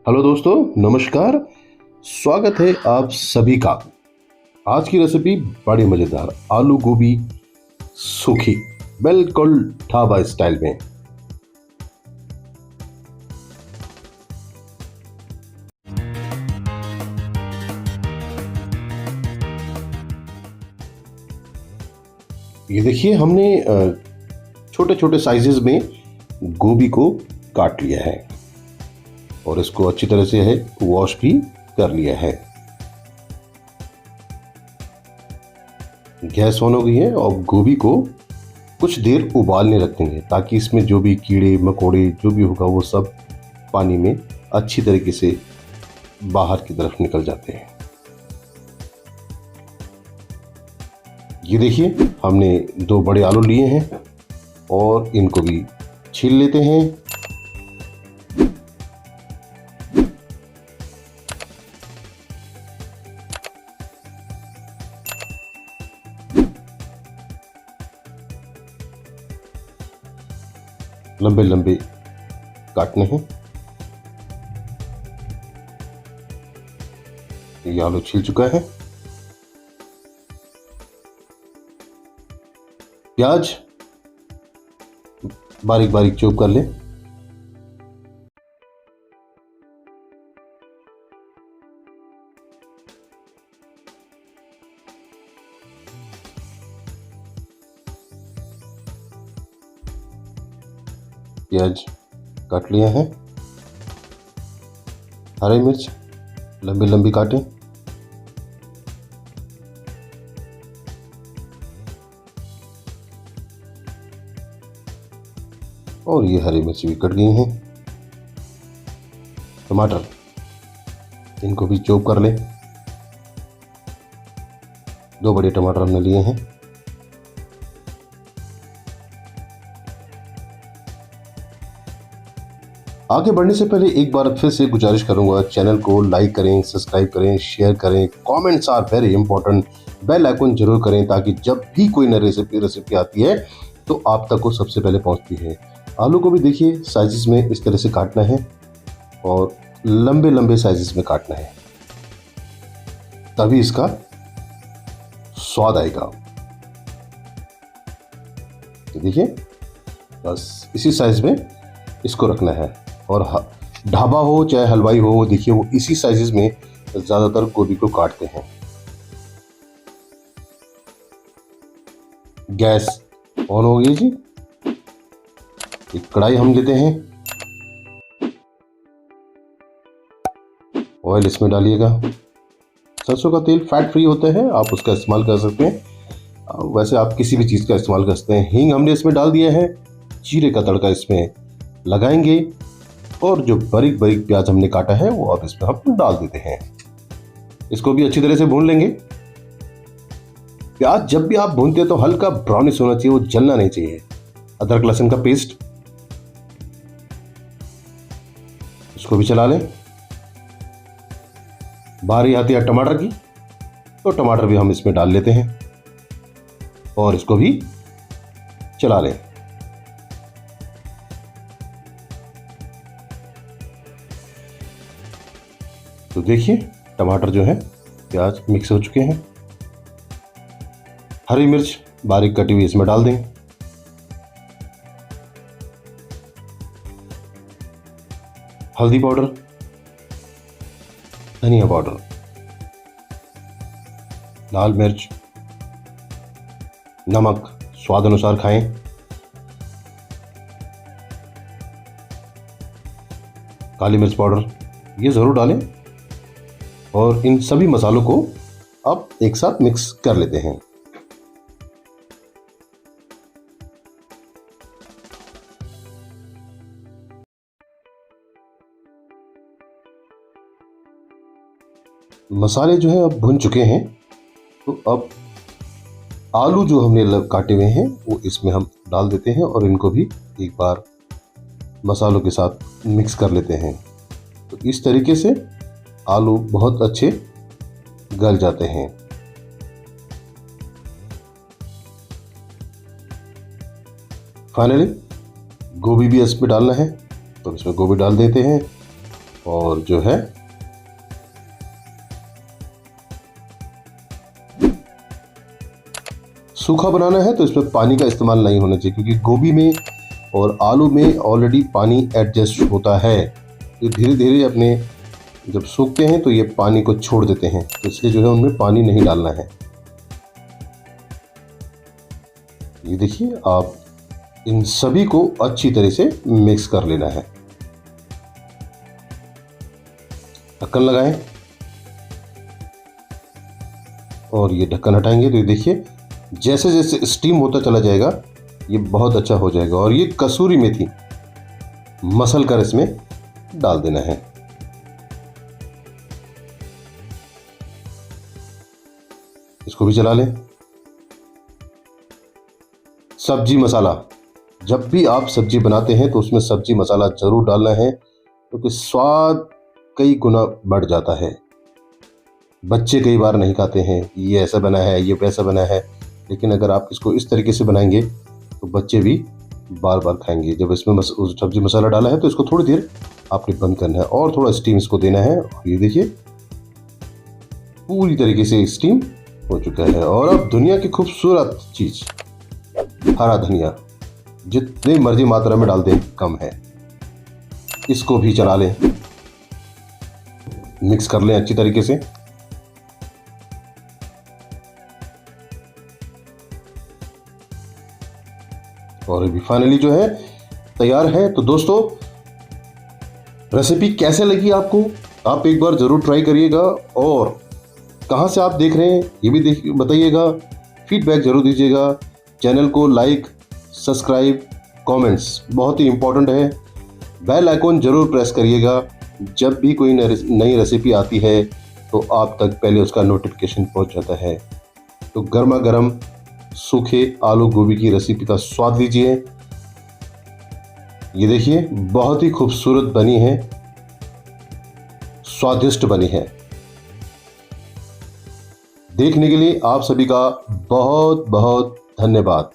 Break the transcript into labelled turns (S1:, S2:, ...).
S1: Hello दोस्तों, नमस्कार। स्वागत है आप सभी का। आज की रेसिपी बड़ी मजेदार आलू गोभी सूखी, बिल्कुल ढाबा स्टाइल में। ये देखिए, हमने छोटे छोटे साइजेस में गोभी को काट लिया है और इसको अच्छी तरह से है वॉश भी कर लिया है। गैस ऑन हो गई है और गोभी को कुछ देर उबालने रख देंगे ताकि इसमें जो भी कीड़े मकोड़े जो भी होगा वो सब पानी में अच्छी तरीके से बाहर की तरफ निकल जाते हैं। ये देखिए, हमने 2 बड़े आलू लिए हैं और इनको भी छील लेते हैं। लंबे लंबे काटने हैं। ये आलू छिल चुका है। प्याज बारीक बारीक चॉप कर लें। प्याज काट लिया है। हरी मिर्च लंबी लंबी काटें। और ये हरी मिर्च भी कट गई हैं। टमाटर, इनको भी चॉप कर लें। 2 बड़े टमाटर हमने लिए हैं। आगे बढ़ने से पहले एक बार फिर से गुजारिश करूंगा, चैनल को लाइक करें, सब्सक्राइब करें, शेयर करें। Comments are very important. Bell icon जरूर करें ताकि जब भी कोई नई रेसिपी आती है तो आप तक वो सबसे पहले पहुंचती है। आलू को भी देखिए साइजेस में इस तरह से काटना है और लंबे लंबे साइजेस में काटना है, तभी इसका स्वाद आएगा। तो देखिए, बस इसी साइज में इसको रखना है। और ढाबा हो चाहे हलवाई हो, देखिए वो इसी साइजेस में ज़्यादातर गोभी को काटते हैं। गैस ऑन हो गई जी। एक कढ़ाई हम लेते हैं। ऑयल इसमें डालिएगा। सरसों का तेल फैट फ्री होता है, आप उसका इस्तेमाल कर सकते हैं। वैसे आप किसी भी चीज़ का इस्तेमाल कर सकते हैं। हींग हमने इसमें डाल दिया है। जीरे का तड़का इसमें लगाएंगे और जो बारीक बारीक प्याज हमने काटा है वो अब इसमें हम डाल देते हैं। इसको भी अच्छी तरह से भून लेंगे। प्याज जब भी आप भूनते हैं तो हल्का ब्राउनिश होना चाहिए, वो जलना नहीं चाहिए। अदरक लहसुन का पेस्ट, इसको भी चला लें। बारी आती है टमाटर की, तो टमाटर भी हम इसमें डाल लेते हैं और इसको भी चला लें। तो देखिए, टमाटर जो है प्याज मिक्स हो चुके हैं। हरी मिर्च बारीक कटी हुई इसमें डाल दें। हल्दी पाउडर, धनिया पाउडर, लाल मिर्च, नमक स्वाद अनुसार खाएं। काली मिर्च पाउडर ये ज़रूर डालें और इन सभी मसालों को अब एक साथ मिक्स कर लेते हैं। मसाले जो है अब भुन चुके हैं, तो अब आलू जो हमने काटे हुए हैं वो इसमें हम डाल देते हैं और इनको भी एक बार मसालों के साथ मिक्स कर लेते हैं। तो इस तरीके से आलू बहुत अच्छे गल जाते हैं। फाइनली गोभी भी इसमें डालना है, तो इसमें गोभी डाल देते हैं और जो है सूखा बनाना है तो इसमें पानी का इस्तेमाल नहीं होना चाहिए, क्योंकि गोभी में और आलू में ऑलरेडी पानी एडजस्ट होता है। ये धीरे धीरे अपने जब सूखते हैं तो ये पानी को छोड़ देते हैं, तो इसलिए जो है उनमें पानी नहीं डालना है। ये देखिए, आप इन सभी को अच्छी तरह से मिक्स कर लेना है। ढक्कन लगाएं और ये ढक्कन हटाएंगे तो ये देखिए जैसे जैसे स्टीम होता चला जाएगा ये बहुत अच्छा हो जाएगा। और ये कसूरी मेथी मसल कर इसमें डाल देना है। इसको भी चला लें। सब्जी मसाला, जब भी आप सब्जी बनाते हैं तो उसमें सब्जी मसाला जरूर डालना है, क्योंकि स्वाद कई गुना बढ़ जाता है। बच्चे कई बार नहीं खाते हैं, ये ऐसा बना है, ये वैसा बना है, लेकिन अगर आप इसको इस तरीके से बनाएंगे तो बच्चे भी बार बार खाएंगे। जब इसमें सब्जी मसाला डाला है तो इसको थोड़ी देर आपने बंद करना है और थोड़ा स्टीम इसको देना है। और ये देखिए पूरी तरीके से स्टीम हो चुका है। और अब दुनिया की खूबसूरत चीज हरा धनिया, जितनी मर्जी मात्रा में डाल दें कम है। इसको भी चला लें, मिक्स कर लें अच्छी तरीके से। और अभी फाइनली जो है तैयार है। तो दोस्तों, रेसिपी कैसे लगी आपको, आप एक बार जरूर ट्राई करिएगा। और कहां से आप देख रहे हैं ये भी बताइएगा, फीडबैक जरूर दीजिएगा। चैनल को लाइक, सब्सक्राइब, कमेंट्स बहुत ही इंपॉर्टेंट है। बेल आइकॉन जरूर प्रेस करिएगा। जब भी कोई नई रेसिपी आती है तो आप तक पहले उसका नोटिफिकेशन पहुंच जाता है। तो गर्मा गर्म सूखे आलू गोभी की रेसिपी का स्वाद लीजिए। ये देखिए बहुत ही खूबसूरत बनी है, स्वादिष्ट बनी है। देखने के लिए आप सभी का बहुत बहुत धन्यवाद।